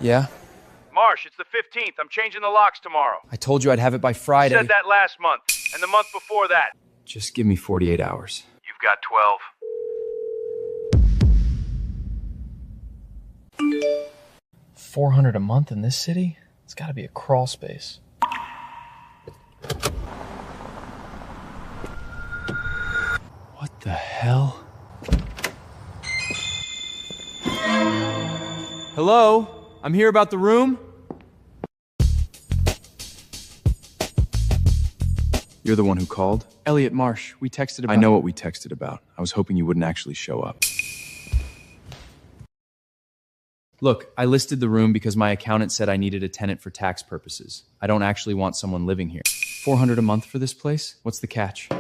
Yeah? Marsh, it's the 15th. I'm changing the locks tomorrow. I told you I'd have it by Friday. You said that last month, and the month before that. Just give me 48 hours. You've got 12. $400 a month in this city? It's gotta be a crawl space. What the hell? Hello? I'm here about the room? You're the one who called? Elliot Marsh. We texted about— I know what we texted about. I was hoping you wouldn't actually show up. Look, I listed the room because my accountant said I needed a tenant for tax purposes. I don't actually want someone living here. $400 a month for this place? What's the catch?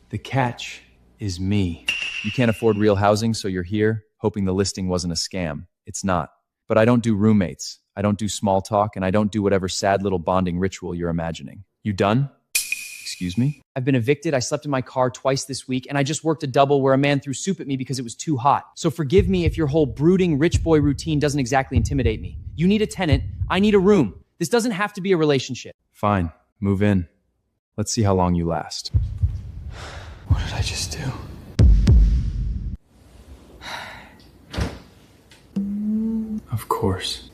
The catch is me. You can't afford real housing, so you're here, hoping the listing wasn't a scam. It's not. But I don't do roommates. I don't do small talk, and I don't do whatever sad little bonding ritual you're imagining. You done? Excuse me? I've been evicted, I slept in my car twice this week, and I just worked a double where a man threw soup at me because it was too hot. So forgive me if your whole brooding rich boy routine doesn't exactly intimidate me. You need a tenant, I need a room. This doesn't have to be a relationship. Fine, move in. Let's see how long you last. What did I just do? Of course.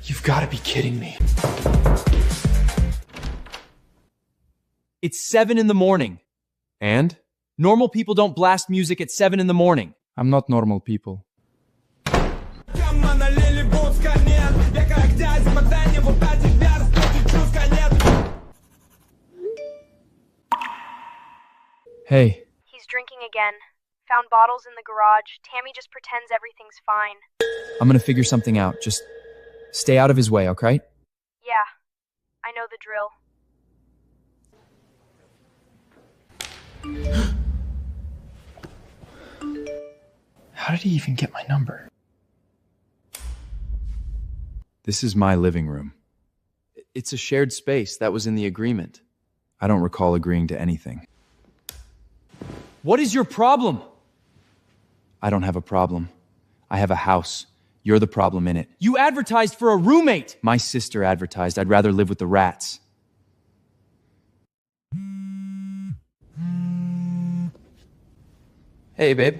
You've got to be kidding me. It's 7 in the morning. And? Normal people don't blast music at 7 in the morning. I'm not normal people. Hey. He's drinking again. Found bottles in the garage. Tammy just pretends everything's fine. I'm gonna figure something out. Just stay out of his way, okay? Yeah, I know the drill. How did he even get my number? This is my living room. It's a shared space. That was in the agreement. I don't recall agreeing to anything. What is your problem? I don't have a problem. I have a house. You're the problem in it. You advertised for a roommate! My sister advertised I'd rather live with the rats. Hey, babe.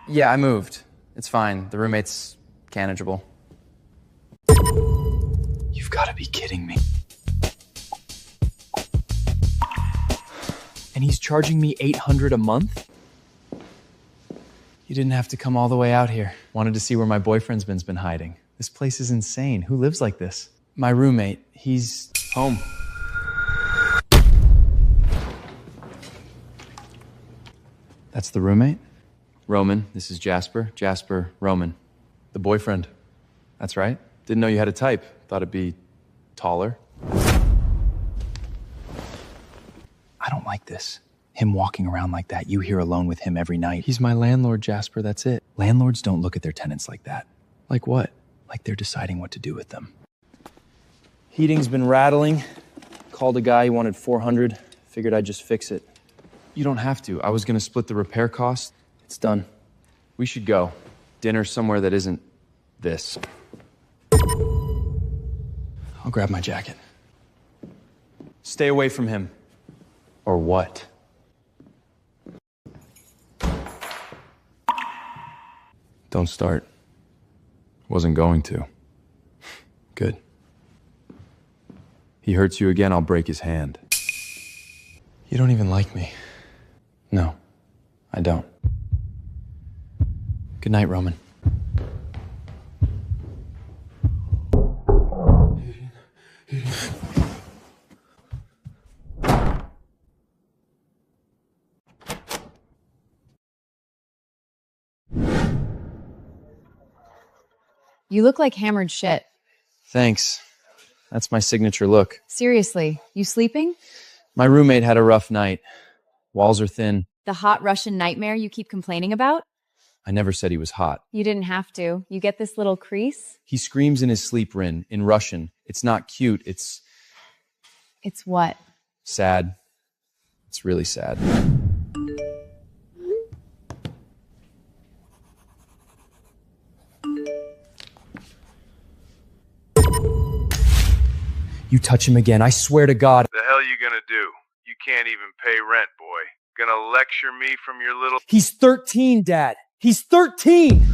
Yeah, I moved. It's fine. The roommate's manageable. You've got to be kidding me. And he's charging me $800 a month? You didn't have to come all the way out here. Wanted to see where my boyfriend's been hiding. This place is insane. Who lives like this? My roommate, he's home. That's the roommate? Roman, this is Jasper. Jasper, Roman. The boyfriend. That's right. Didn't know you had a type. Thought it'd be taller. I don't like this. Him walking around like that, you here alone with him every night. He's my landlord, Jasper, that's it. Landlords don't look at their tenants like that. Like what? Like they're deciding what to do with them. Heating's been rattling. Called a guy, he wanted $400. Figured I'd just fix it. You don't have to. I was gonna split the repair cost. It's done. We should go. Dinner somewhere that isn't this. I'll grab my jacket. Stay away from him. Or what? Don't start. Wasn't going to. Good. He hurts you again, I'll break his hand. You don't even like me. No, I don't. Good night, Roman. You look like hammered shit. Thanks. That's my signature look. Seriously, you sleeping? My roommate had a rough night. Walls are thin. The hot Russian nightmare you keep complaining about? I never said he was hot. You didn't have to. You get this little crease? He screams in his sleep, Rin, in Russian. It's not cute, it's It's what? Sad. It's really sad. You touch him again, I swear to God. The hell you gonna do? You can't even pay rent, boy. Gonna lecture me from your little He's 13, Dad. He's 13!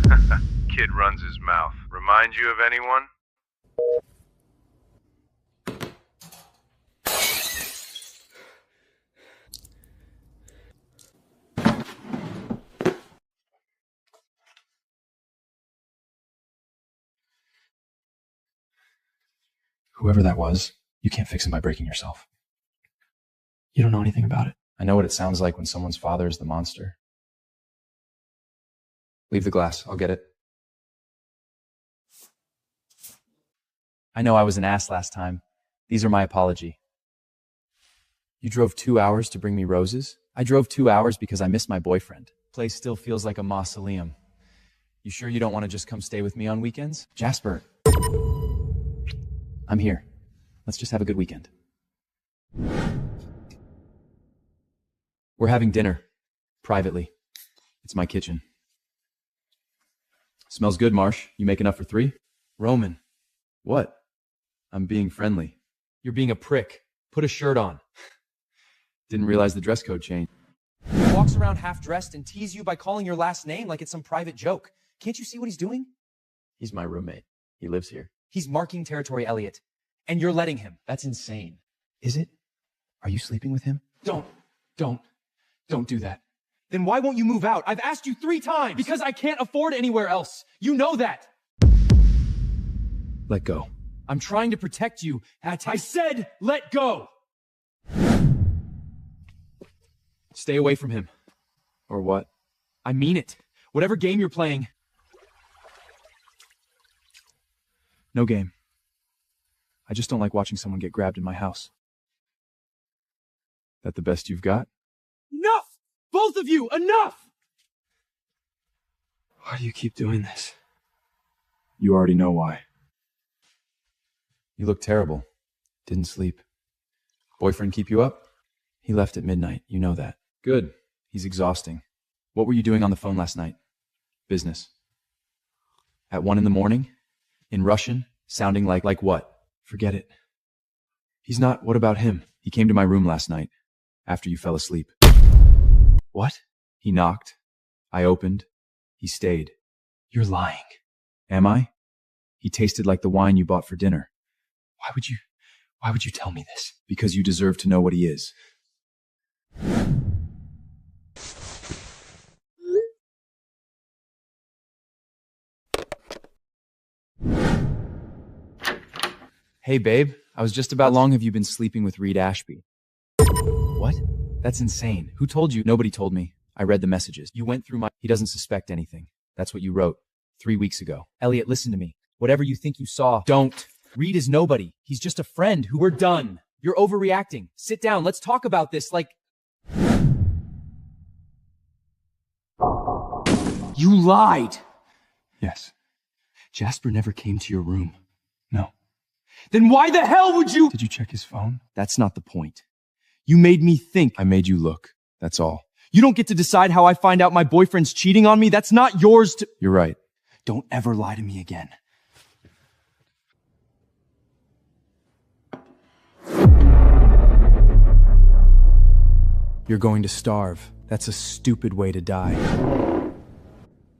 kid runs his mouth. Remind you of anyone? Whoever that was, you can't fix him by breaking yourself. You don't know anything about it. I know what it sounds like when someone's father is the monster. Leave the glass. I'll get it. I know I was an ass last time. These are my apology. You drove 2 hours to bring me roses? I drove 2 hours because I missed my boyfriend. Place still feels like a mausoleum. You sure you don't want to just come stay with me on weekends? Jasper. I'm here. Let's just have a good weekend. We're having dinner. Privately. It's my kitchen. Smells good, Marsh. You make enough for 3? Roman. What? I'm being friendly. You're being a prick. Put a shirt on. Didn't realize the dress code changed. He walks around half-dressed and teases you by calling your last name like it's some private joke. Can't you see what he's doing? He's my roommate. He lives here. He's marking territory, Elliot. And you're letting him. That's insane. Is it? Are you sleeping with him? Don't do that. Then why won't you move out? I've asked you 3 times. Because I can't afford anywhere else. You know that. Let go. I'm trying to protect you. I said let go. Stay away from him. Or what? I mean it. Whatever game you're playing. No game. I just don't like watching someone get grabbed in my house. That the best you've got? Enough! Both of you, enough! Why do you keep doing this? You already know why. You look terrible. Didn't sleep. Boyfriend keep you up? He left at midnight, you know that. Good. He's exhausting. What were you doing on the phone last night? Business. At 1 in the morning? In Russian? Sounding like what? Forget it. He's not. What about him? He came to my room last night. After you fell asleep. What? He knocked. I opened. He stayed. You're lying. Am I? He tasted like the wine you bought for dinner. Why would you tell me this? Because you deserve to know what he is. Hey, babe. I was just about. How long have you been sleeping with Reed Ashby? What? That's insane. Who told you? Nobody told me. I read the messages. You went through my. He doesn't suspect anything. That's what you wrote 3 weeks ago. Elliot, listen to me. Whatever you think you saw, don't. Reed is nobody. He's just a friend who. We're done. You're overreacting. Sit down. Let's talk about this. You lied. Yes. Jasper never came to your room. No. Then why the hell would you? Did you check his phone? That's not the point. You made me think. I made you look. That's all. You don't get to decide how I find out my boyfriend's cheating on me. That's not yours to. You're right. Don't ever lie to me again. You're going to starve. That's a stupid way to die.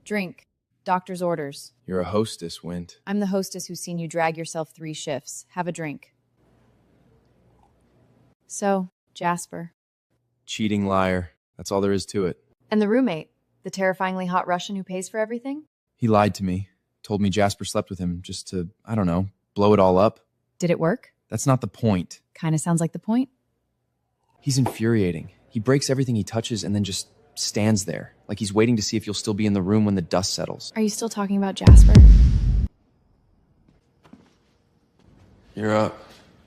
Drink. Doctor's orders. You're a hostess, Wint. I'm the hostess who's seen you drag yourself 3 shifts. Have a drink. So, Jasper. Cheating liar. That's all there is to it. And the roommate? The terrifyingly hot Russian who pays for everything? He lied to me. Told me Jasper slept with him just to, I don't know, blow it all up. Did it work? That's not the point. Kinda sounds like the point. He's infuriating. He breaks everything he touches and then just stands there, like he's waiting to see if you'll still be in the room when the dust settles. Are you still talking about Jasper? You're up.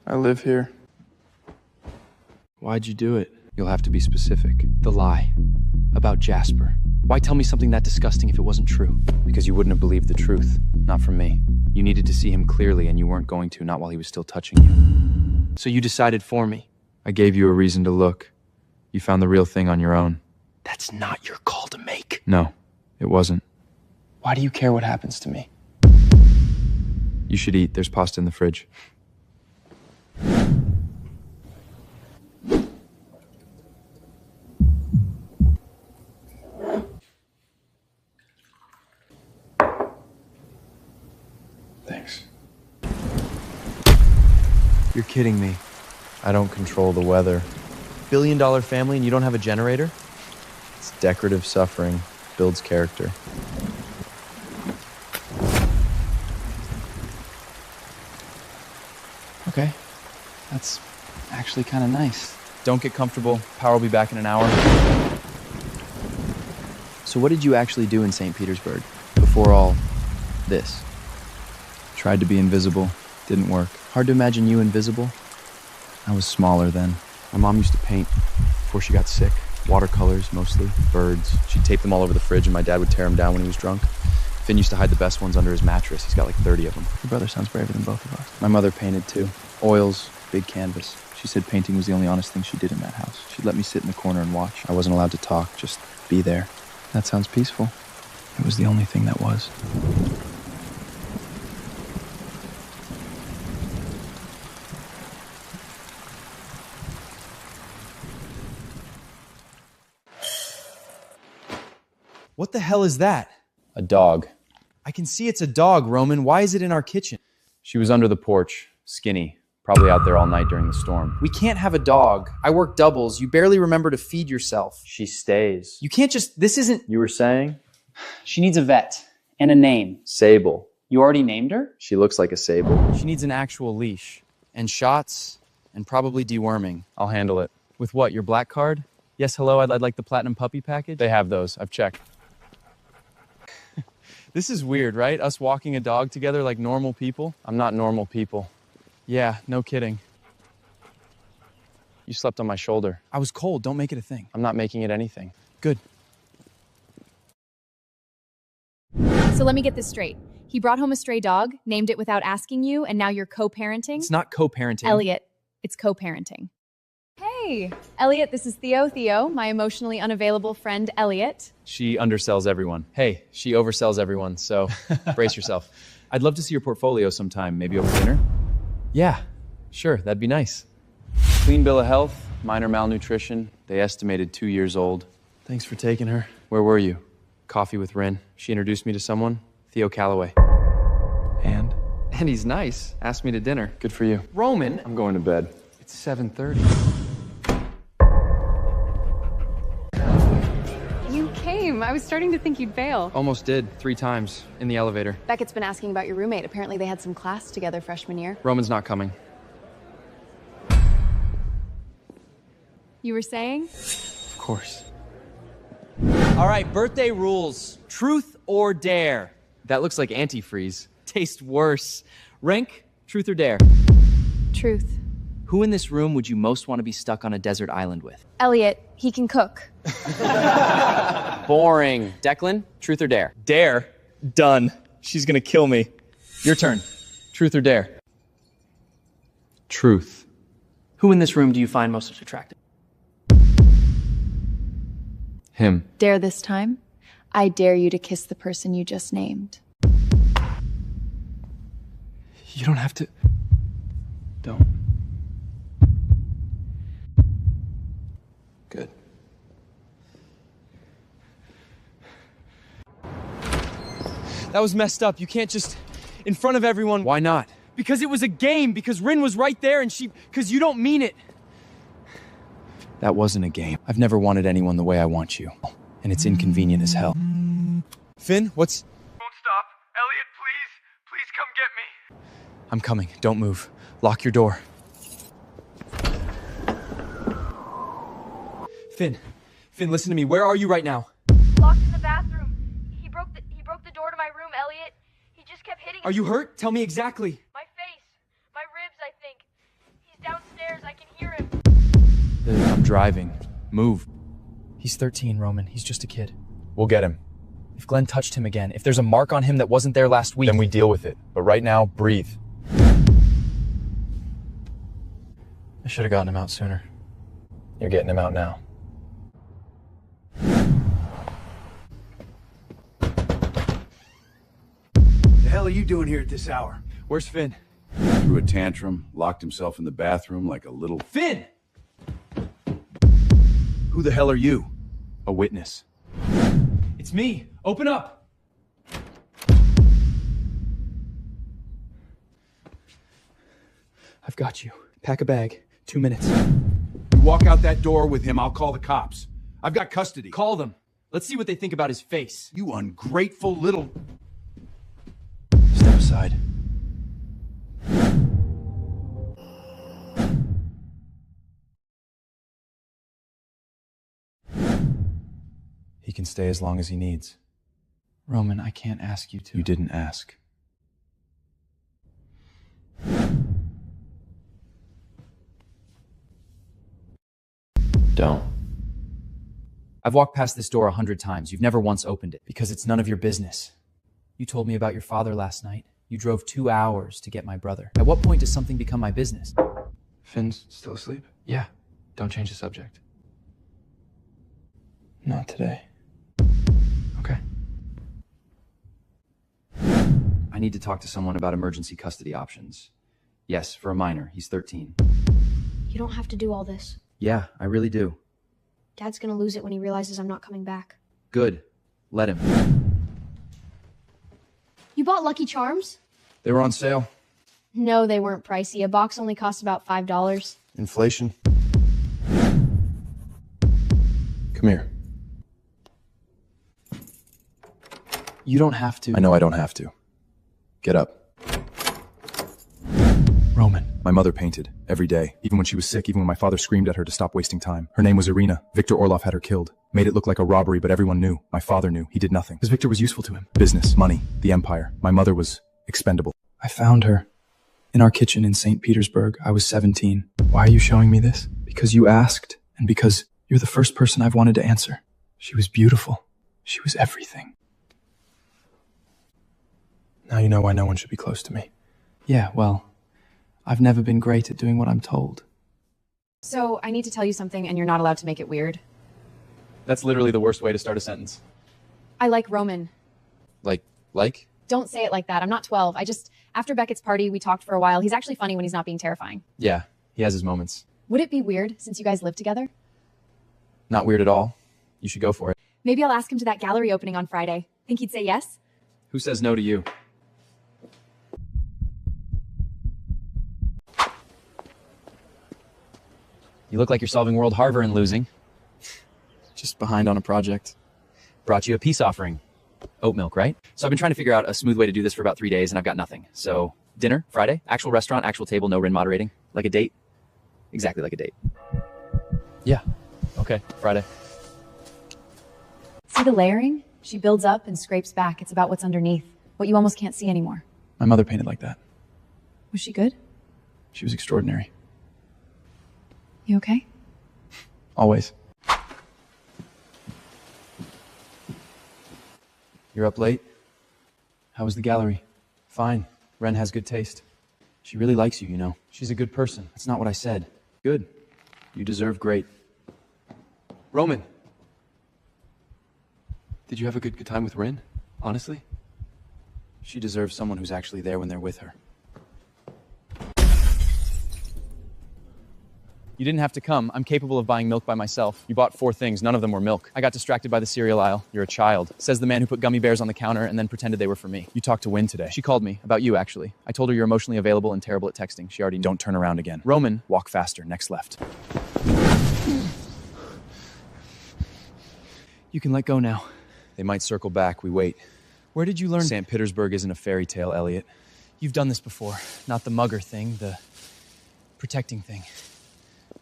I live here. Why'd you do it? You'll have to be specific. The lie. About Jasper. Why tell me something that disgusting if it wasn't true? Because you wouldn't have believed the truth. Not from me. You needed to see him clearly and you weren't going to, not while he was still touching you. So you decided for me. I gave you a reason to look. You found the real thing on your own. That's not your call to make. No, it wasn't. Why do you care what happens to me? You should eat. There's pasta in the fridge. Thanks. You're kidding me. I don't control the weather. $1 billion family and you don't have a generator? It's decorative suffering. Builds character. Okay. That's actually kind of nice. Don't get comfortable. Power will be back in an hour. So what did you actually do in St. Petersburg before all this? Tried to be invisible. Didn't work. Hard to imagine you invisible. I was smaller then. My mom used to paint before she got sick. Watercolors, mostly. Birds. She'd tape them all over the fridge and my dad would tear them down when he was drunk. Finn used to hide the best ones under his mattress. He's got like 30 of them. Your brother sounds braver than both of us. My mother painted too. Oils, big canvas. She said painting was the only honest thing she did in that house. She'd let me sit in the corner and watch. I wasn't allowed to talk, just be there. That sounds peaceful. It was the only thing that was. What the hell is that? A dog. I can see it's a dog, Roman. Why is it in our kitchen? She was under the porch, skinny, probably out there all night during the storm. We can't have a dog. I work doubles. You barely remember to feed yourself. She stays. You can't just, this isn't. You were saying? She needs a vet and a name. Sable. You already named her? She looks like a sable. She needs an actual leash. And shots, and probably deworming. I'll handle it. With what, your black card? Yes, hello, I'd like the platinum puppy package. They have those. I've checked. This is weird, right? Us walking a dog together like normal people. I'm not normal people. Yeah, no kidding. You slept on my shoulder. I was cold, don't make it a thing. I'm not making it anything. Good. So let me get this straight. He brought home a stray dog, named it without asking you, and now you're co-parenting? It's not co-parenting. Elliot, it's co-parenting. Hey, Elliot, this is Theo. Theo, my emotionally unavailable friend, Elliot. She undersells everyone. Hey, she oversells everyone, so brace yourself. I'd love to see your portfolio sometime, maybe over dinner. Yeah, sure, that'd be nice. Clean bill of health, minor malnutrition. They estimated 2 years old. Thanks for taking her. Where were you? Coffee with Rin. She introduced me to someone, Theo Calloway. And? And he's nice. Asked me to dinner. Good for you. Roman! I'm going to bed. It's 7:30. You came. I was starting to think you'd bail. Almost did, 3 times, in the elevator. Beckett's been asking about your roommate. Apparently they had some class together freshman year. Roman's not coming. You were saying? Of course. All right, birthday rules. Truth or dare? That looks like antifreeze. Tastes worse. Rank, truth or dare? Truth. Who in this room would you most want to be stuck on a desert island with? Elliot, he can cook. Boring. Declan, truth or dare? Dare? Done. She's gonna kill me. Your turn. Truth or dare? Truth. Who in this room do you find most attractive? Him. Dare this time? I dare you to kiss the person you just named. You don't have to... Don't. Good. That was messed up. You can't just... in front of everyone... Why not? Because it was a game. Because Rin was right there and she... because you don't mean it. That wasn't a game. I've never wanted anyone the way I want you. And it's inconvenient as hell. Finn, what's... Don't stop. Elliot, please. Please come get me. I'm coming. Don't move. Lock your door. Finn, listen to me. Where are you right now? Locked in the bathroom. He broke the door to my room, Elliot. He just kept hitting Are you hurt? Tell me exactly. my face. My ribs, I think. He's downstairs. I can hear him. I'm driving. Move. He's 13, Roman. He's just a kid. We'll get him. If Glenn touched him again, if there's a mark on him that wasn't there last week... Then we deal with it. But right now, breathe. I should have gotten him out sooner. You're getting him out now. The hell are you doing here at this hour? Where's Finn? Threw a tantrum, locked himself in the bathroom like a little... Finn! Who the hell are you? A witness. It's me. Open up. I've got you. Pack a bag. 2 minutes. You walk out that door with him, I'll call the cops. I've got custody. Call them. Let's see what they think about his face. You ungrateful little... Step aside. He can stay as long as he needs. Roman, I can't ask you to. You didn't ask. Don't. I've walked past this door 100 times. You've never once opened it because it's none of your business. You told me about your father last night. You drove 2 hours to get my brother. At what point does something become my business? Finn's still asleep? Yeah, don't change the subject. Not today. Okay. I need to talk to someone about emergency custody options. Yes, for a minor. He's 13. You don't have to do all this. Yeah, I really do. Dad's gonna lose it when he realizes I'm not coming back. Good. Let him. You bought Lucky Charms? They were on sale. No, they weren't pricey. A box only cost about $5. Inflation. Come here. You don't have to. I know I don't have to. Get up. Roman. My mother painted every day, even when she was sick, even when my father screamed at her to stop wasting time. Her name was Irina. Victor Orlov had her killed. Made it look like a robbery, but everyone knew. My father knew. He did nothing. Because Victor was useful to him. Business, money, the empire. My mother was expendable. I found her in our kitchen in St. Petersburg. I was 17. Why are you showing me this? Because you asked, and because you're the first person I've wanted to answer. She was beautiful. She was everything. Now you know why no one should be close to me. Yeah, well, I've never been great at doing what I'm told. So, I need to tell you something, and you're not allowed to make it weird. That's literally the worst way to start a sentence. I like Roman. Like? Don't say it like that. I'm not 12. After Beckett's party, we talked for a while. He's actually funny when he's not being terrifying. Yeah, he has his moments. Would it be weird, since you guys live together? Not weird at all. You should go for it. Maybe I'll ask him to that gallery opening on Friday. Think he'd say yes? Who says no to you? You look like you're solving World Harvard and losing. Just behind on a project. Brought you a peace offering. Oat milk, right? So I've been trying to figure out a smooth way to do this for about 3 days, and I've got nothing. So, dinner, Friday, actual restaurant, actual table, no RIN moderating. Like a date. Exactly like a date. Yeah. Okay, Friday. See the layering? She builds up and scrapes back. It's about what's underneath, what you almost can't see anymore. My mother painted like that. Was she good? She was extraordinary. You okay? Always. You're up late? How was the gallery? Fine. Ren has good taste. She really likes you, you know. She's a good person. That's not what I said. Good. You deserve great. Roman. Did you have a good time with Ren? Honestly? She deserves someone who's actually there when they're with her. You didn't have to come. I'm capable of buying milk by myself. You bought 4 things. None of them were milk. I got distracted by the cereal aisle. You're a child. Says the man who put gummy bears on the counter and then pretended they were for me. You talked to Win today. She called me. About you, actually. I told her you're emotionally available and terrible at texting. She already... Don't turn around again. Roman, walk faster. Next left. You can let go now. They might circle back. We wait. Where did you learn... St. Petersburg isn't a fairy tale, Elliot. You've done this before. Not the mugger thing, the protecting thing.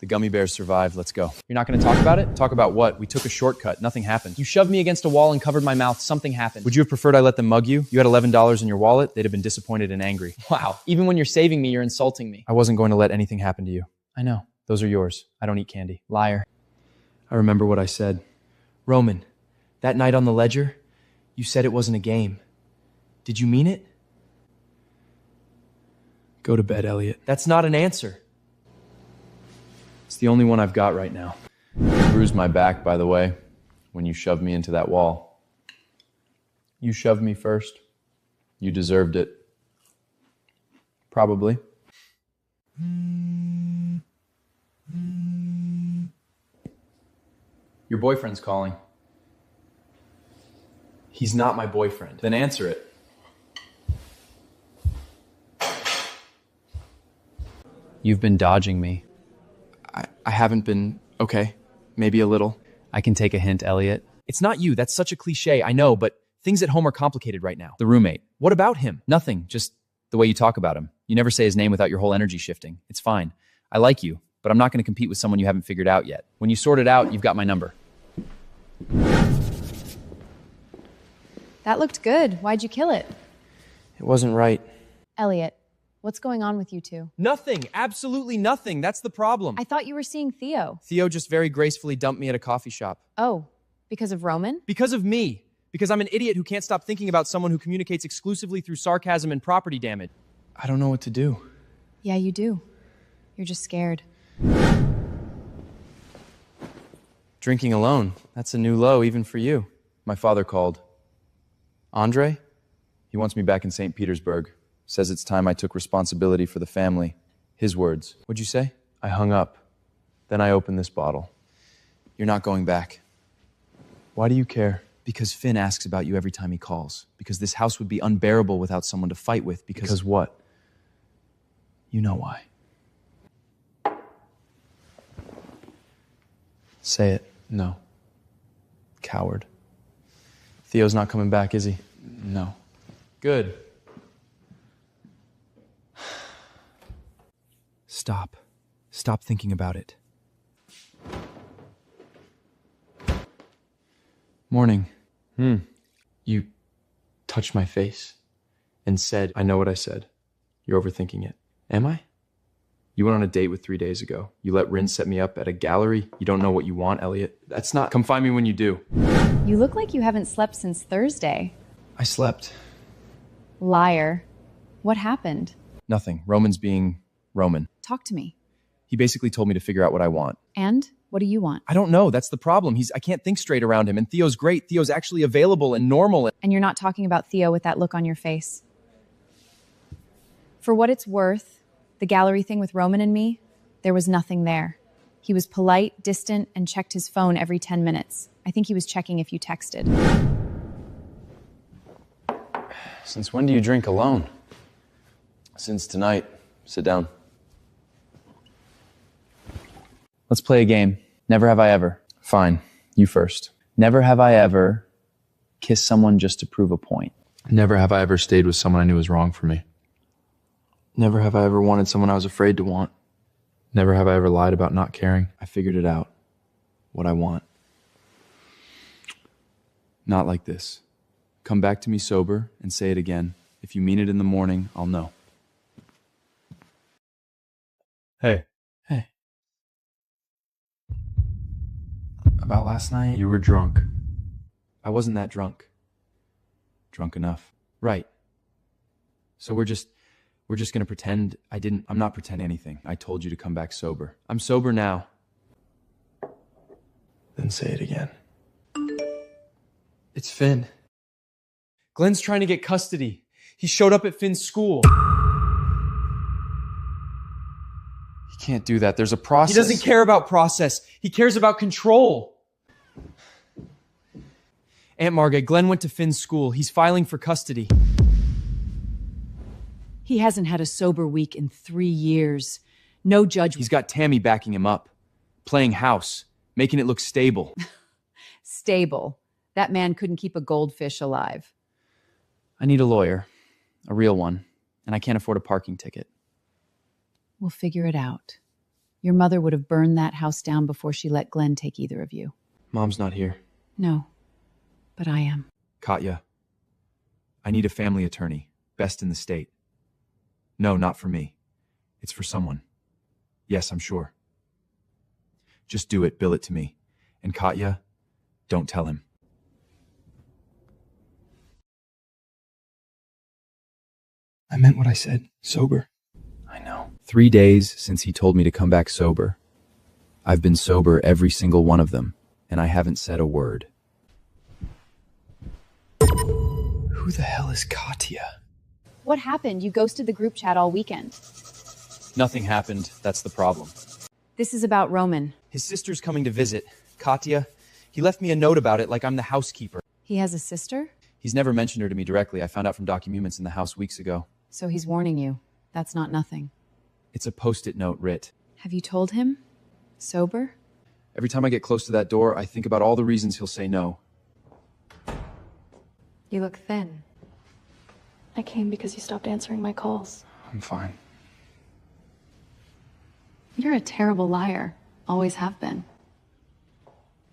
The gummy bears survived. Let's go. You're not going to talk about it? Talk about what? We took a shortcut. Nothing happened. You shoved me against a wall and covered my mouth. Something happened. Would you have preferred I let them mug you? You had $11 in your wallet. They'd have been disappointed and angry. Wow. Even when you're saving me, you're insulting me. I wasn't going to let anything happen to you. I know. Those are yours. I don't eat candy. Liar. I remember what I said. Roman, that night on the ledger, you said it wasn't a game. Did you mean it? Go to bed, Elliot. That's not an answer. It's the only one I've got right now. You bruised my back, by the way, when you shoved me into that wall. You shoved me first. You deserved it. Probably. Your boyfriend's calling. He's not my boyfriend. Then answer it. You've been dodging me. I haven't been. Okay. Maybe a little. I can take a hint, Elliot. It's not you. That's such a cliche. I know, but things at home are complicated right now. The roommate. What about him? Nothing. Just the way you talk about him. You never say his name without your whole energy shifting. It's fine. I like you, but I'm not going to compete with someone you haven't figured out yet. When you sort it out, you've got my number. That looked good. Why'd you kill it? It wasn't right. Elliot, what's going on with you two? Nothing. Absolutely nothing. That's the problem. I thought you were seeing Theo. Theo just very gracefully dumped me at a coffee shop. Oh, because of Roman? Because of me. Because I'm an idiot who can't stop thinking about someone who communicates exclusively through sarcasm and property damage. I don't know what to do. Yeah, you do. You're just scared. Drinking alone. That's a new low, even for you. My father called. Andre? He wants me back in St. Petersburg. Says it's time I took responsibility for the family. His words. What'd you say? I hung up. Then I opened this bottle. You're not going back. Why do you care? Because Finn asks about you every time he calls. Because this house would be unbearable without someone to fight with. Because what? You know why. Say it. No. Coward. Theo's not coming back, is he? No. Good. Stop. Stop thinking about it. Morning. You touched my face and said, I know what I said. You're overthinking it. Am I? You went on a date with 3 days ago. You let Rin set me up at a gallery. You don't know what you want, Elliot. That's not... Come find me when you do. You look like you haven't slept since Thursday. I slept. Liar. What happened? Nothing. Roman's being Roman. Talk to me. He basically told me to figure out what I want. And? What do you want? I don't know. That's the problem. I can't think straight around him. And Theo's great. Theo's actually available and normal. And you're not talking about Theo with that look on your face. For what it's worth, the gallery thing with Roman and me, there was nothing there. He was polite, distant, and checked his phone every 10 minutes. I think he was checking if you texted. Since when do you drink alone? Since tonight. Sit down. Let's play a game. Never have I ever. Fine. You first. Never have I ever kissed someone just to prove a point. Never have I ever stayed with someone I knew was wrong for me. Never have I ever wanted someone I was afraid to want. Never have I ever lied about not caring. I figured it out. What I want. Not like this. Come back to me sober and say it again. If you mean it in the morning, I'll know. Hey. Hey. About last night? You were drunk. I wasn't that drunk. Drunk enough. Right. So we're just gonna pretend I'm not pretending anything. I told you to come back sober. I'm sober now. Then say it again. It's Finn. Glenn's trying to get custody. He showed up at Finn's school. He can't do that. There's a process. He doesn't care about process. He cares about control. Aunt Margaret, Glenn went to Finn's school. He's filing for custody. He hasn't had a sober week in 3 years. No judge. He's got Tammy backing him up. Playing house. Making it look stable. Stable. That man couldn't keep a goldfish alive. I need a lawyer. A real one. And I can't afford a parking ticket. We'll figure it out. Your mother would have burned that house down before she let Glenn take either of you. Mom's not here. No, but I am. Katya, I need a family attorney. Best in the state. No, not for me. It's for someone. Yes, I'm sure. Just do it. Bill it to me. And Katya, don't tell him. I meant what I said. Sober. I know. 3 days since he told me to come back sober. I've been sober every single one of them, and I haven't said a word. Who the hell is Katya? What happened? You ghosted the group chat all weekend. Nothing happened, that's the problem. This is about Roman. His sister's coming to visit. Katya. He left me a note about it like I'm the housekeeper. He has a sister? He's never mentioned her to me directly. I found out from documents in the house weeks ago. So he's warning you. That's not nothing. It's a post-it note writ. Have you told him? Sober? Every time I get close to that door, I think about all the reasons he'll say no. You look thin. I came because you stopped answering my calls. I'm fine. You're a terrible liar. Always have been.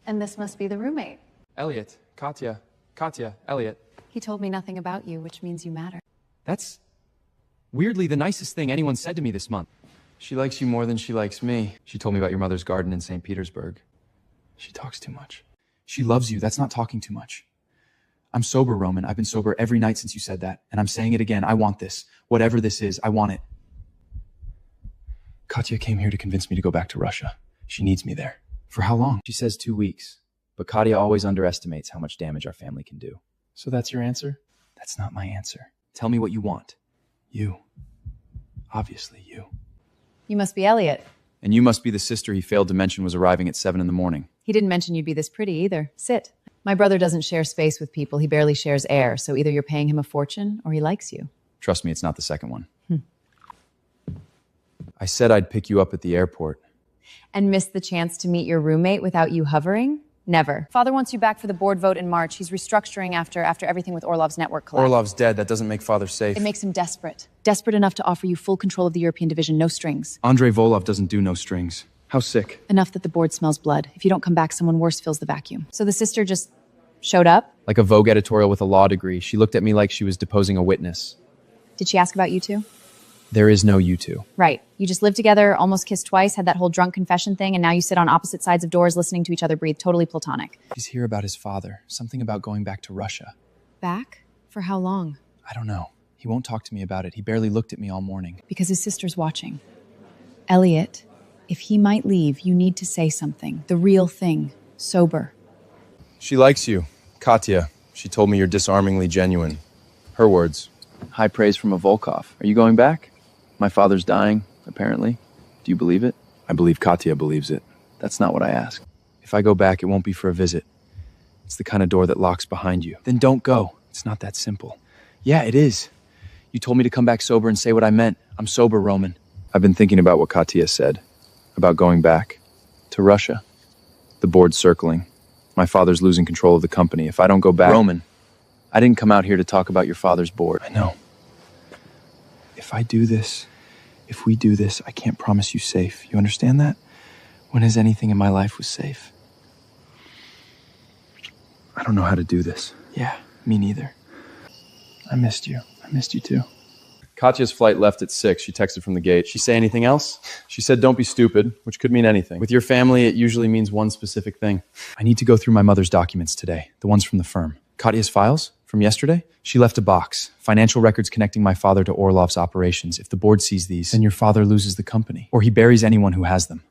And this must be the roommate. Elliot. Katya. Katya. Elliot. He told me nothing about you, which means you matter. That's weirdly the nicest thing anyone said to me this month. She likes you more than she likes me. She told me about your mother's garden in St. Petersburg. She talks too much. She loves you. That's not talking too much. I'm sober, Roman. I've been sober every night since you said that. And I'm saying it again. I want this. Whatever this is, I want it. Katya came here to convince me to go back to Russia. She needs me there. For how long? She says 2 weeks. But Katya always underestimates how much damage our family can do. So that's your answer? That's not my answer. Tell me what you want. You. Obviously you. You must be Elliot. And you must be the sister he failed to mention was arriving at 7 in the morning. He didn't mention you'd be this pretty either. Sit. My brother doesn't share space with people. He barely shares air. So either you're paying him a fortune or he likes you. Trust me, it's not the second one. I said I'd pick you up at the airport. And missed the chance to meet your roommate without you hovering? Never. Father wants you back for the board vote in March. He's restructuring after everything with Orlov's network collapsed. Orlov's dead. That doesn't make Father safe. It makes him desperate. Desperate enough to offer you full control of the European division, no strings. Andrei Volov doesn't do no strings. How sick? Enough that the board smells blood. If you don't come back, someone worse fills the vacuum. So the sister just showed up? Like a Vogue editorial with a law degree. She looked at me like she was deposing a witness. Did she ask about you two? There is no you two. Right. You just lived together, almost kissed twice, had that whole drunk confession thing, and now you sit on opposite sides of doors listening to each other breathe. Totally platonic. He's here about his father. Something about going back to Russia. Back? For how long? I don't know. He won't talk to me about it. He barely looked at me all morning. Because his sister's watching. Elliot, if he might leave, you need to say something. The real thing. Sober. She likes you. Katya. She told me you're disarmingly genuine. Her words. High praise from a Volkov. Are you going back? My father's dying, apparently. Do you believe it? I believe Katya believes it. That's not what I asked. If I go back, it won't be for a visit. It's the kind of door that locks behind you. Then don't go. It's not that simple. Yeah, it is. You told me to come back sober and say what I meant. I'm sober, Roman. I've been thinking about what Katya said. About going back. To Russia. The board's circling. My father's losing control of the company. If I don't go back... Roman, I didn't come out here to talk about your father's board. I know. If we do this, I can't promise you safe. You understand that? When has anything in my life was safe? I don't know how to do this. Yeah, me neither. I missed you. I missed you too. Katya's flight left at 6. She texted from the gate. She say anything else? She said, don't be stupid, which could mean anything. With your family, it usually means one specific thing. I need to go through my mother's documents today, the ones from the firm. Katya's files? From yesterday? She left a box. Financial records connecting my father to Orlov's operations. If the board sees these, then your father loses the company. Or he buries anyone who has them.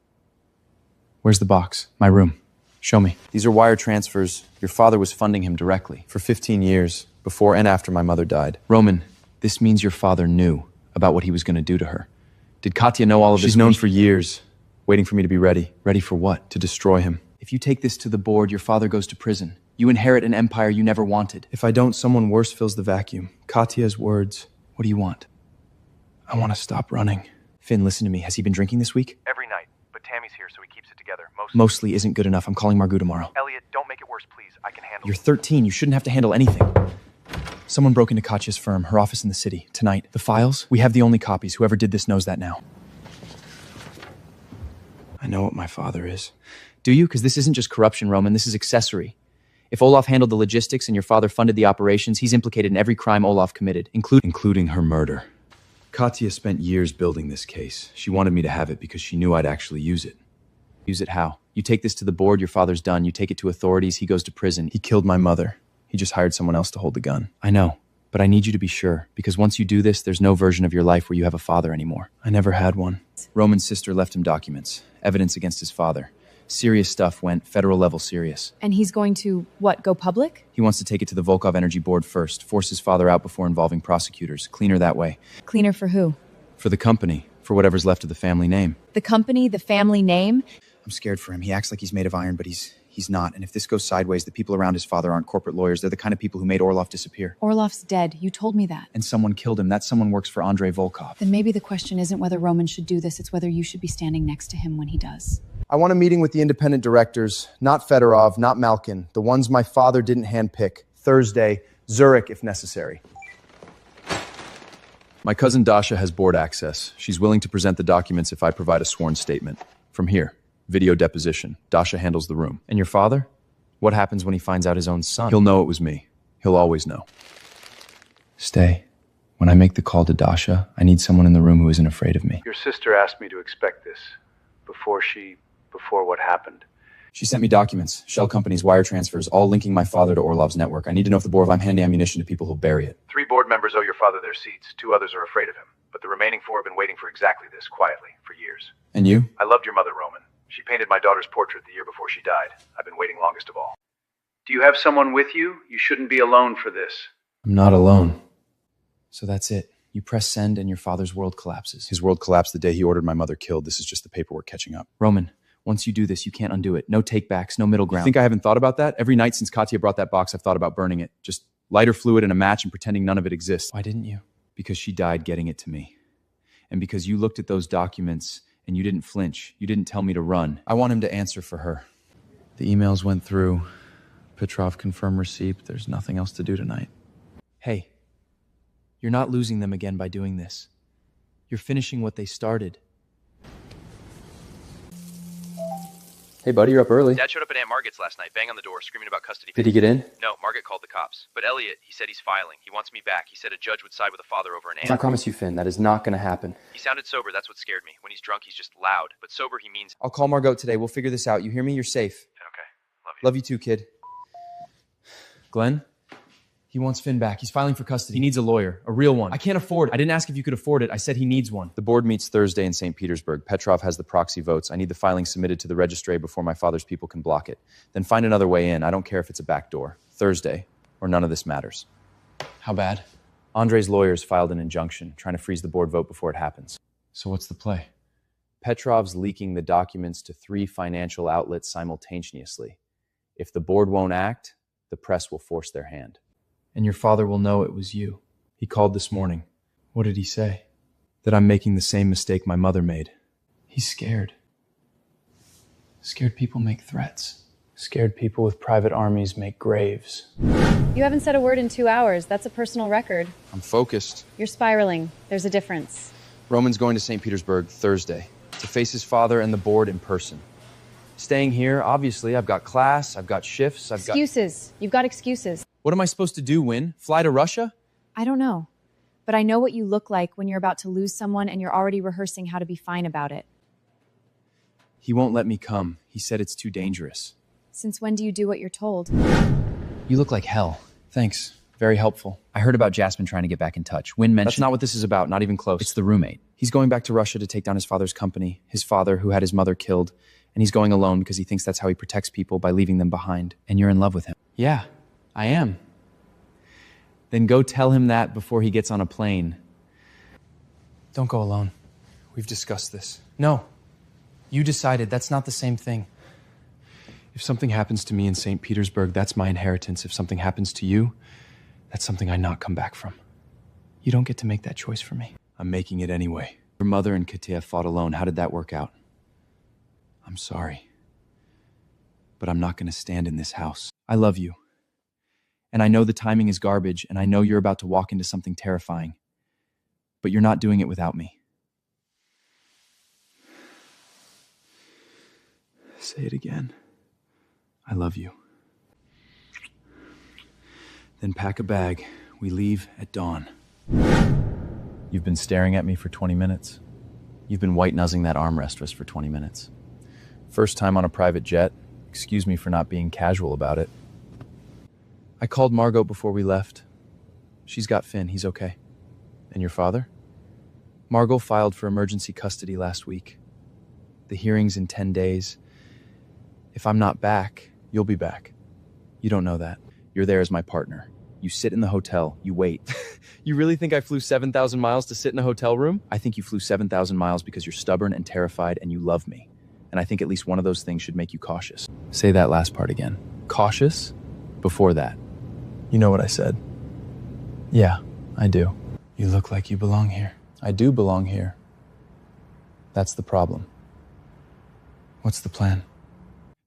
Where's the box? My room. Show me. These are wire transfers. Your father was funding him directly. For 15 years, before and after my mother died. Roman, this means your father knew about what he was going to do to her. Did Katya know all of this? She's known for years, waiting for me to be ready. Ready for what? To destroy him. If you take this to the board, your father goes to prison. You inherit an empire you never wanted. If I don't, someone worse fills the vacuum. Katya's words. What do you want? I want to stop running. Finn, listen to me. Has he been drinking this week? Every night, but Tammy's here, so he keeps it together. Mostly isn't good enough. I'm calling Margot tomorrow. Elliot, don't make it worse, please. I can handle it. You're 13. You shouldn't have to handle anything. Someone broke into Katya's firm, her office in the city, tonight. The files? We have the only copies. Whoever did this knows that now. I know what my father is. Do you? Because this isn't just corruption, Roman. This is accessory. If Olaf handled the logistics and your father funded the operations, he's implicated in every crime Olaf committed, including her murder. Katya spent years building this case. She wanted me to have it because she knew I'd actually use it. Use it how? You take this to the board, your father's done. You take it to authorities, he goes to prison. He killed my mother. He just hired someone else to hold the gun. I know, but I need you to be sure, because once you do this, there's no version of your life where you have a father anymore. I never had one. Roman's sister left him documents. evidence against his father. Serious stuff went federal level serious. And he's going to, what, go public? He wants to take it to the Volkov Energy Board first, force his father out before involving prosecutors. Cleaner that way. Cleaner for who? For the company, for whatever's left of the family name. The company, the family name? I'm scared for him. He acts like he's made of iron, but he's not. And if this goes sideways, the people around his father aren't corporate lawyers. They're the kind of people who made Orlov disappear. Orlov's dead. You told me that. And someone killed him. That someone works for Andrei Volkov. Then maybe the question isn't whether Roman should do this, it's whether you should be standing next to him when he does. I want a meeting with the independent directors, not Fedorov, not Malkin, the ones my father didn't handpick. Thursday, Zurich if necessary. My cousin Dasha has board access. She's willing to present the documents if I provide a sworn statement. From here, video deposition. Dasha handles the room. And your father? What happens when he finds out his own son? He'll know it was me. He'll always know. Stay. When I make the call to Dasha, I need someone in the room who isn't afraid of me. Your sister asked me to expect this before what happened. She sent me documents, shell companies, wire transfers, all linking my father to Orlov's network. I need to know if the Borovim hand ammunition to people who'll bury it. 3 board members owe your father their seats. 2 others are afraid of him. But the remaining 4 have been waiting for exactly this, quietly, for years. And you? I loved your mother, Roman. She painted my daughter's portrait the year before she died. I've been waiting longest of all. Do you have someone with you? You shouldn't be alone for this. I'm not alone. So that's it. You press send and your father's world collapses. His world collapsed the day he ordered my mother killed. This is just the paperwork catching up. Roman, once you do this, you can't undo it. No takebacks, no middle ground. You think I haven't thought about that? Every night since Katya brought that box, I've thought about burning it. Just lighter fluid and a match and pretending none of it exists. Why didn't you? Because she died getting it to me. And because you looked at those documents and you didn't flinch. You didn't tell me to run. I want him to answer for her. The emails went through. Petrov confirmed receipt. There's nothing else to do tonight. Hey, you're not losing them again by doing this. You're finishing what they started. Hey, buddy, you're up early. Dad showed up at Aunt Margaret's last night, bang on the door, screaming about custody. Did he get in? No, Margaret called the cops. But Elliot, he said he's filing. He wants me back. He said a judge would side with the father over an aunt. I promise you, Finn, that is not going to happen. He sounded sober. That's what scared me. When he's drunk, he's just loud. But sober, he means... I'll call Margot today. We'll figure this out. You hear me? You're safe. Okay. Love you too, kid. Glenn? He wants Finn back. He's filing for custody. He needs a lawyer. A real one. I can't afford it. I didn't ask if you could afford it. I said he needs one. The board meets Thursday in St. Petersburg. Petrov has the proxy votes. I need the filing submitted to the registry before my father's people can block it. Then find another way in. I don't care if it's a back door. Thursday, or none of this matters. How bad? Andrei's lawyers filed an injunction, trying to freeze the board vote before it happens. So what's the play? Petrov's leaking the documents to 3 financial outlets simultaneously. If the board won't act, the press will force their hand. And your father will know it was you. He called this morning. What did he say? That I'm making the same mistake my mother made. He's scared. Scared people make threats. Scared people with private armies make graves. You haven't said a word in 2 hours. That's a personal record. I'm focused. You're spiraling. There's a difference. Roman's going to St. Petersburg Thursday to face his father and the board in person. Staying here, obviously, I've got class, I've got shifts, Excuses. You've got excuses. What am I supposed to do, Win? Fly to Russia? I don't know. But I know what you look like when you're about to lose someone and you're already rehearsing how to be fine about it. He won't let me come. He said it's too dangerous. Since when do you do what you're told? You look like hell. Thanks. Very helpful. I heard about Jasmine trying to get back in touch. Win mentioned... That's not what this is about, not even close. It's the roommate. He's going back to Russia to take down his father's company, his father who had his mother killed, and he's going alone because he thinks that's how he protects people, by leaving them behind. And you're in love with him. Yeah, I am. Then go tell him that before he gets on a plane. Don't go alone. We've discussed this. No. You decided. That's not the same thing. If something happens to me in St. Petersburg, that's my inheritance. If something happens to you, that's something I not come back from. You don't get to make that choice for me. I'm making it anyway. Your mother and Katia fought alone. How did that work out? I'm sorry. But I'm not going to stand in this house. I love you. And I know the timing is garbage, and I know you're about to walk into something terrifying. But you're not doing it without me. Say it again. I love you. Then pack a bag. We leave at dawn. You've been staring at me for 20 minutes. You've been white-nosing that armrest for 20 minutes. First time on a private jet. Excuse me for not being casual about it. I called Margot before we left. She's got Finn. He's okay. And your father? Margot filed for emergency custody last week. The hearing's in 10 days. If I'm not back, you'll be back. You don't know that. You're there as my partner. You sit in the hotel, you wait. You really think I flew 7,000 miles to sit in a hotel room? I think you flew 7,000 miles because you're stubborn and terrified and you love me. And I think at least one of those things should make you cautious. Say that last part again. Cautious? Before that. You know what I said. Yeah, I do. You look like you belong here. I do belong here. That's the problem. What's the plan?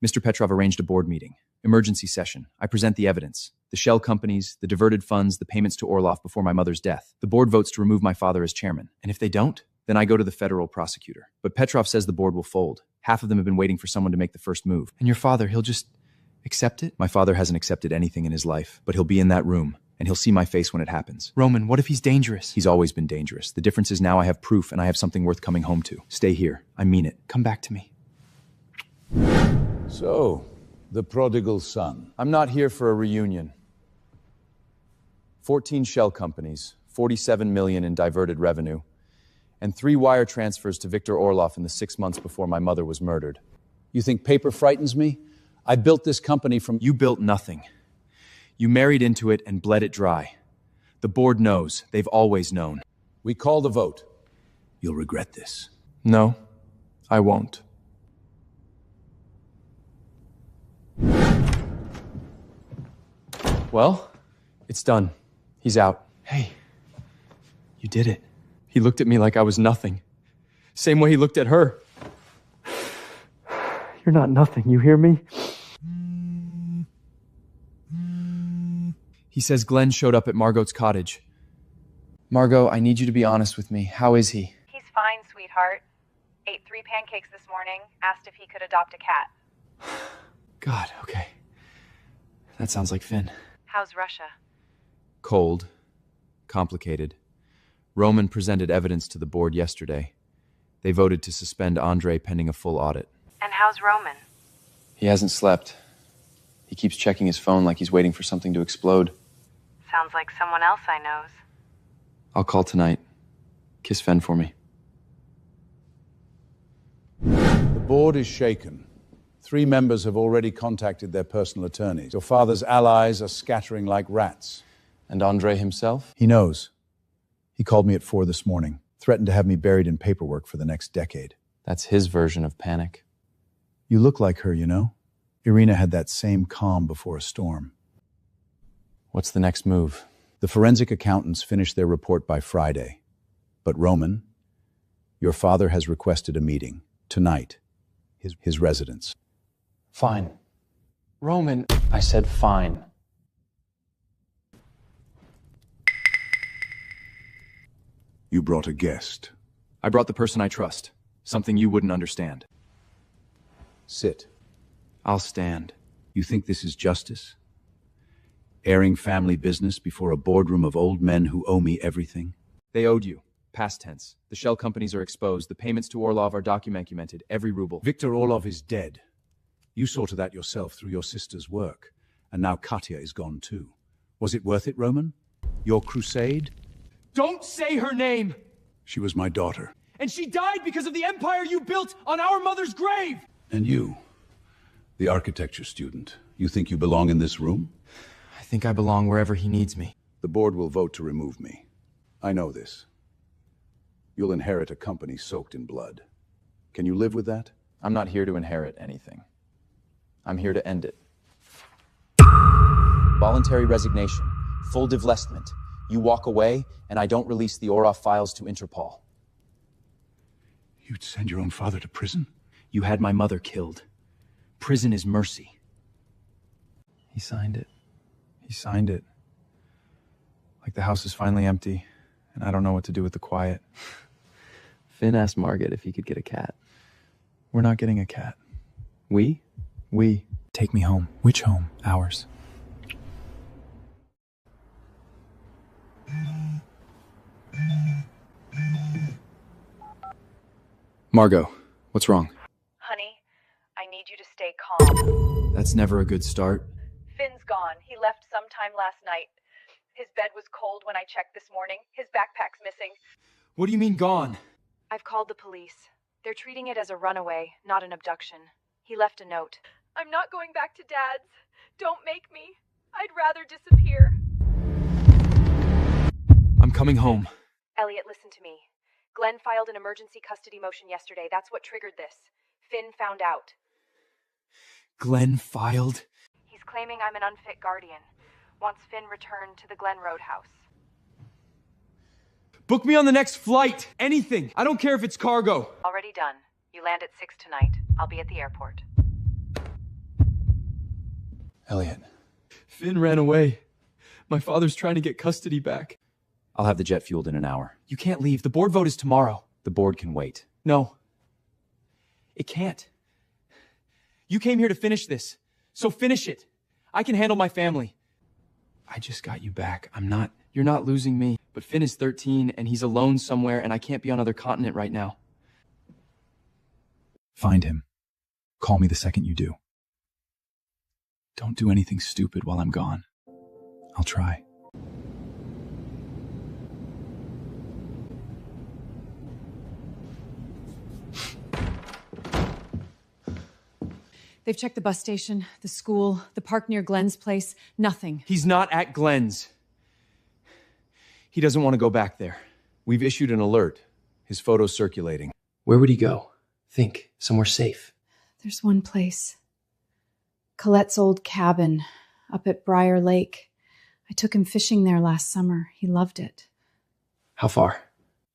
Mr. Petrov arranged a board meeting. Emergency session. I present the evidence. The shell companies, the diverted funds, the payments to Orlov before my mother's death. The board votes to remove my father as chairman. And if they don't, then I go to the federal prosecutor. But Petrov says the board will fold. Half of them have been waiting for someone to make the first move. And your father, he'll just accept it? My father hasn't accepted anything in his life, but he'll be in that room, and he'll see my face when it happens. Roman, what if he's dangerous? He's always been dangerous. The difference is now I have proof, and I have something worth coming home to. Stay here. I mean it. Come back to me. So, the prodigal son. I'm not here for a reunion. 14 shell companies, 47 million in diverted revenue, and 3 wire transfers to Viktor Orlov in the 6 months before my mother was murdered. You think paper frightens me? I built this company from... You built nothing. You married into it and bled it dry. The board knows. They've always known. We call the vote. You'll regret this. No, I won't. Well, it's done. He's out. Hey, you did it. He looked at me like I was nothing. Same way he looked at her. You're not nothing, you hear me? He says Glenn showed up at Margot's cottage. Margot, I need you to be honest with me. How is he? He's fine, sweetheart. Ate 3 pancakes this morning, asked if he could adopt a cat. God, okay. That sounds like Finn. How's Russia? Cold. Complicated. Roman presented evidence to the board yesterday. They voted to suspend Andre pending a full audit. And how's Roman? He hasn't slept. He keeps checking his phone like he's waiting for something to explode. Sounds like someone else I knows. I'll call tonight. Kiss Fen for me. The board is shaken. 3 members have already contacted their personal attorneys. Your father's allies are scattering like rats. And Andre himself? He knows. He called me at 4 this morning, threatened to have me buried in paperwork for the next decade. That's his version of panic. You look like her, you know? Irina had that same calm before a storm. What's the next move? The forensic accountants finished their report by Friday. But Roman, your father has requested a meeting, tonight, his residence. Fine. Roman, I said fine. You brought a guest. I brought the person I trust. Something you wouldn't understand. Sit. I'll stand. You think this is justice? Airing family business before a boardroom of old men who owe me everything? They owed you. Past tense. The shell companies are exposed. The payments to Orlov are documented. Every ruble. Viktor Orlov is dead. You saw to that yourself through your sister's work. And now Katya is gone too. Was it worth it, Roman? Your crusade? Don't say her name! She was my daughter. And she died because of the empire you built on our mother's grave! And you, the architecture student, you think you belong in this room? I think I belong wherever he needs me. The board will vote to remove me. I know this. You'll inherit a company soaked in blood. Can you live with that? I'm not here to inherit anything. I'm here to end it. Voluntary resignation. Full divestment. You walk away, and I don't release the Orlov files to Interpol. You'd send your own father to prison? You had my mother killed. Prison is mercy. He signed it. He signed it. Like the house is finally empty, and I don't know what to do with the quiet. Finn asked Margot if he could get a cat. We're not getting a cat. We? We. Take me home. Which home? Ours. Margot, what's wrong? Honey, I need you to stay calm. That's never a good start. Finn's gone. He left sometime last night. His bed was cold when I checked this morning. His backpack's missing. What do you mean gone? I've called the police. They're treating it as a runaway, not an abduction. He left a note. I'm not going back to Dad's. Don't make me. I'd rather disappear. I'm coming home. Elliot, listen to me. Glenn filed an emergency custody motion yesterday. That's what triggered this. Finn found out. Glenn filed? He's claiming I'm an unfit guardian. Wants Finn returned to the Glen Roadhouse. Book me on the next flight! Anything! I don't care if it's cargo! Already done. You land at 6 tonight. I'll be at the airport. Elliot. Finn ran away. My father's trying to get custody back. I'll have the jet fueled in an hour. You can't leave. The board vote is tomorrow. The board can wait. No. It can't. You came here to finish this. So finish it. I can handle my family. I just got you back. You're not losing me. But Finn is 13 and he's alone somewhere and I can't be on another continent right now. Find him. Call me the second you do. Don't do anything stupid while I'm gone. I'll try. They've checked the bus station, the school, the park near Glenn's place. Nothing. He's not at Glenn's. He doesn't want to go back there. We've issued an alert. His photo's circulating. Where would he go? Think. Somewhere safe. There's one place. Colette's old cabin up at Briar Lake. I took him fishing there last summer. He loved it. How far?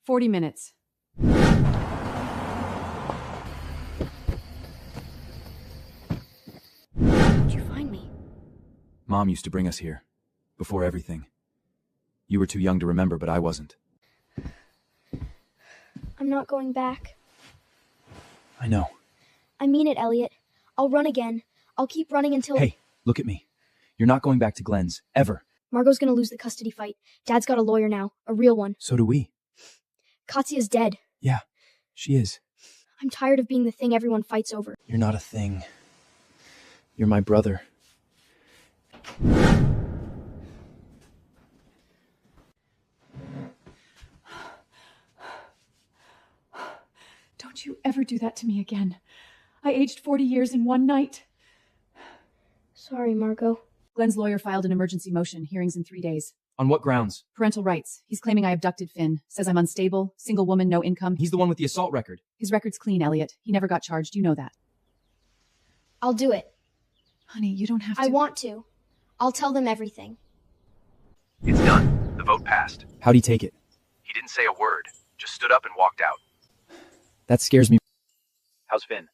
40 minutes. How'd you find me? Mom used to bring us here. Before everything. You were too young to remember, but I wasn't. I'm not going back. I know. I mean it, Elliot. I'll run again. I'll keep running until... Hey, look at me. You're not going back to Glenn's. Ever. Margot's gonna lose the custody fight. Dad's got a lawyer now. A real one. So do we. Katya's dead. Yeah, she is. I'm tired of being the thing everyone fights over. You're not a thing. You're my brother. Don't you ever do that to me again. I aged 40 years in one night. Sorry, Margot. Glenn's lawyer filed an emergency motion. Hearings in 3 days. On what grounds? Parental rights. He's claiming I abducted Finn. Says I'm unstable, single woman, no income. He's the one with the assault record. His record's clean, Elliot. He never got charged. You know that. I'll do it. Honey, you don't have to. I want to. I'll tell them everything. It's done. The vote passed. How'd he take it? He didn't say a word. Just stood up and walked out. That scares me. How's Finn?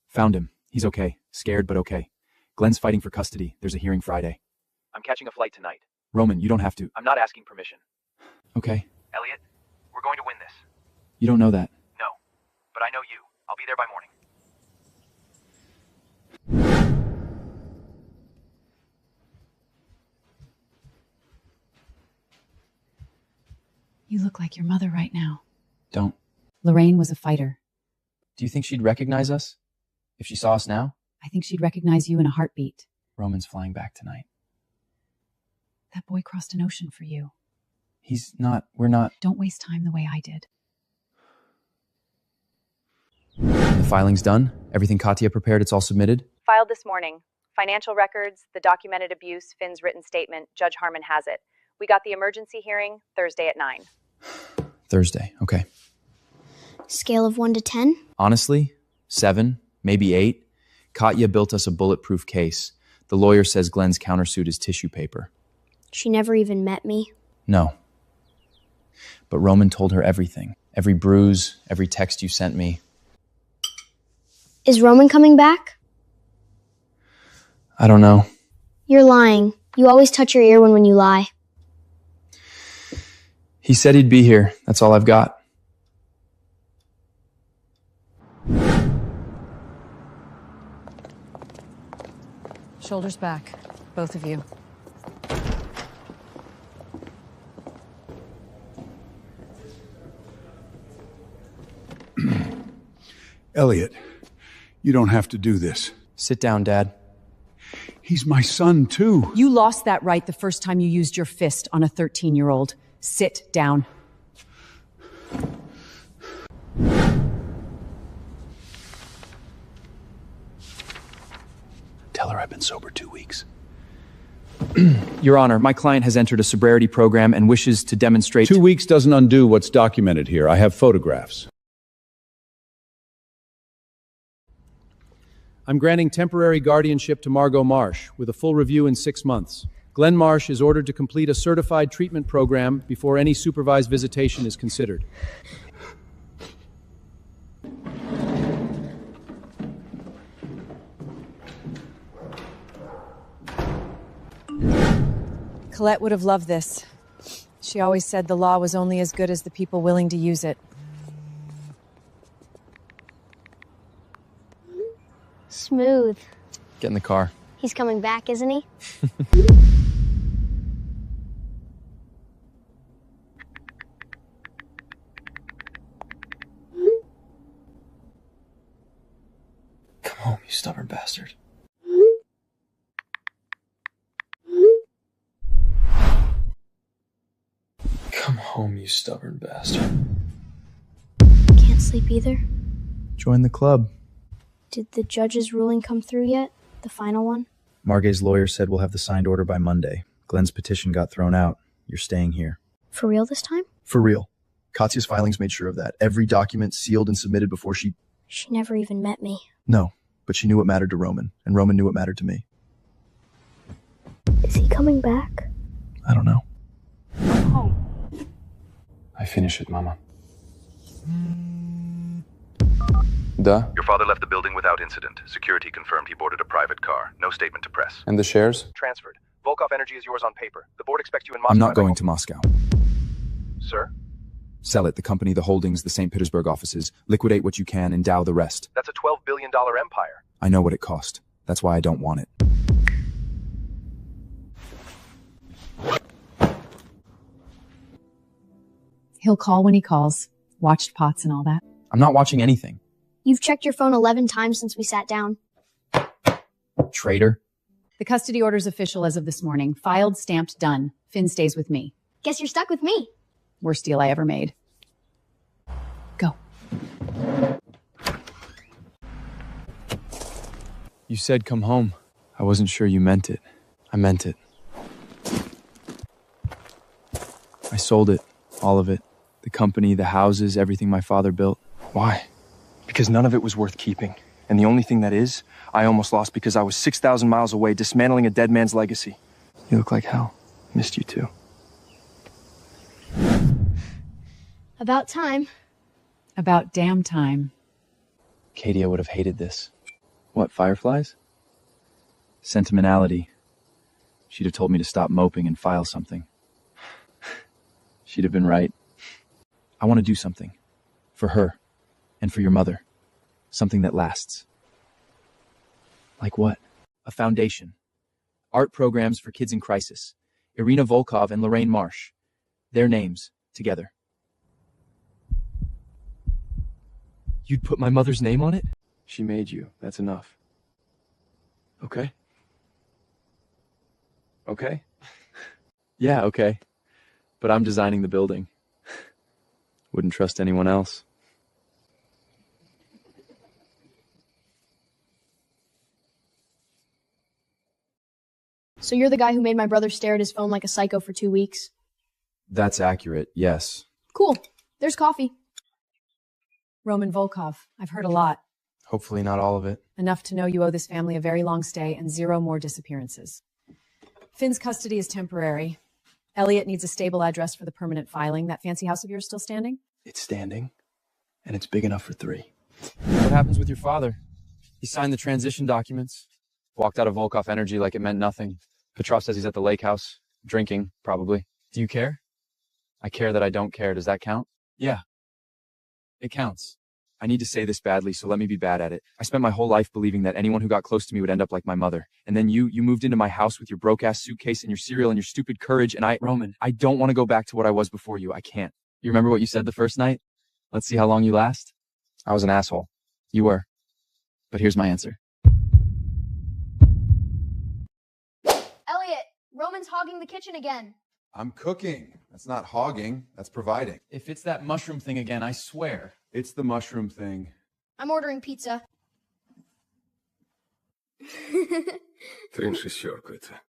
Found him. He's okay. Scared, but okay. Glenn's fighting for custody. There's a hearing Friday. I'm catching a flight tonight. Roman, you don't have to. I'm not asking permission. Okay. Elliot, we're going to win this. You don't know that. No, but I know you. I'll be there by morning. You look like your mother right now. Don't. Lorraine was a fighter. Do you think she'd recognize us? If she saw us now? I think she'd recognize you in a heartbeat. Roman's flying back tonight. That boy crossed an ocean for you. We're not. Don't waste time the way I did. The filing's done? Everything Katya prepared, it's all submitted? Filed this morning. Financial records, the documented abuse, Finn's written statement. Judge Harmon has it. We got the emergency hearing Thursday at 9. Thursday, okay. Scale of 1 to 10? Honestly, 7, maybe 8. Katya built us a bulletproof case. The lawyer says Glenn's countersuit is tissue paper. She never even met me. No. But Roman told her everything. Every bruise, every text you sent me. Is Roman coming back? I don't know. You're lying. You always touch your ear when you lie. He said he'd be here. That's all I've got. Shoulders back, both of you. Elliot, you don't have to do this. Sit down, Dad. He's my son, too. You lost that right the first time you used your fist on a 13-year-old. Sit down. I've been sober 2 weeks. Your Honor, my client has entered a sobriety program and wishes to demonstrate— 2 weeks doesn't undo what's documented here. I have photographs. I'm granting temporary guardianship to Margot Marsh with a full review in 6 months. Glenn Marsh is ordered to complete a certified treatment program before any supervised visitation is considered. Colette would have loved this. She always said the law was only as good as the people willing to use it. Smooth. Get in the car. He's coming back, isn't he? Come home, you stubborn bastard. Come home, you stubborn bastard. Can't sleep either. Join the club. Did the judge's ruling come through yet? The final one? Margay's lawyer said we'll have the signed order by Monday. Glenn's petition got thrown out. You're staying here. For real this time? For real. Katya's filings made sure of that. Every document sealed and submitted before she... She never even met me. No, but she knew what mattered to Roman, and Roman knew what mattered to me. Is he coming back? I don't know. Home. I finish it, Mama. Duh. Your father left the building without incident. Security confirmed he boarded a private car. No statement to press. And the shares? Transferred. Volkov Energy is yours on paper. The board expects you in Moscow. I'm not going to Moscow. Sir? Sell it, the company, the holdings, the St. Petersburg offices. Liquidate what you can, endow the rest. That's a $12 billion empire. I know what it cost. That's why I don't want it. He'll call when he calls. Watched pots and all that. I'm not watching anything. You've checked your phone 11 times since we sat down. Traitor. The custody order's official as of this morning. Filed, stamped, done. Finn stays with me. Guess you're stuck with me. Worst deal I ever made. Go. You said come home. I wasn't sure you meant it. I meant it. I sold it. All of it. The company, the houses, everything my father built. Why? Because none of it was worth keeping. And the only thing that is, I almost lost because I was 6,000 miles away dismantling a dead man's legacy. You look like hell. Missed you too. About time. About damn time. Katia would have hated this. What, fireflies? Sentimentality. She'd have told me to stop moping and file something. She'd have been right. I want to do something. For her. And for your mother. Something that lasts. Like what? A foundation. Art programs for kids in crisis. Irina Volkov and Lorraine Marsh. Their names, together. You'd put my mother's name on it? She made you. That's enough. Okay? Okay? Yeah, okay. But I'm designing the building. Wouldn't trust anyone else. So you're the guy who made my brother stare at his phone like a psycho for 2 weeks? That's accurate, yes. Cool. There's coffee. Roman Volkov. I've heard a lot. Hopefully not all of it. Enough to know you owe this family a very long stay and 0 more disappearances. Finn's custody is temporary. Elliot needs a stable address for the permanent filing. That fancy house of yours still standing? It's standing, and it's big enough for 3. What happens with your father? He signed the transition documents. Walked out of Volkov Energy like it meant nothing. Petrov says he's at the lake house. Drinking, probably. Do you care? I care that I don't care. Does that count? Yeah. It counts. I need to say this badly, so let me be bad at it. I spent my whole life believing that anyone who got close to me would end up like my mother. And then you moved into my house with your broke-ass suitcase and your cereal and your stupid courage, and Roman, I don't want to go back to what I was before you. I can't. You remember what you said the first night? Let's see how long you last? I was an asshole. You were. But here's my answer. Elliot, Roman's hogging the kitchen again. I'm cooking. That's not hogging. That's providing. If it's that mushroom thing again, I swear. It's the mushroom thing. I'm ordering pizza. Трин шестерку это.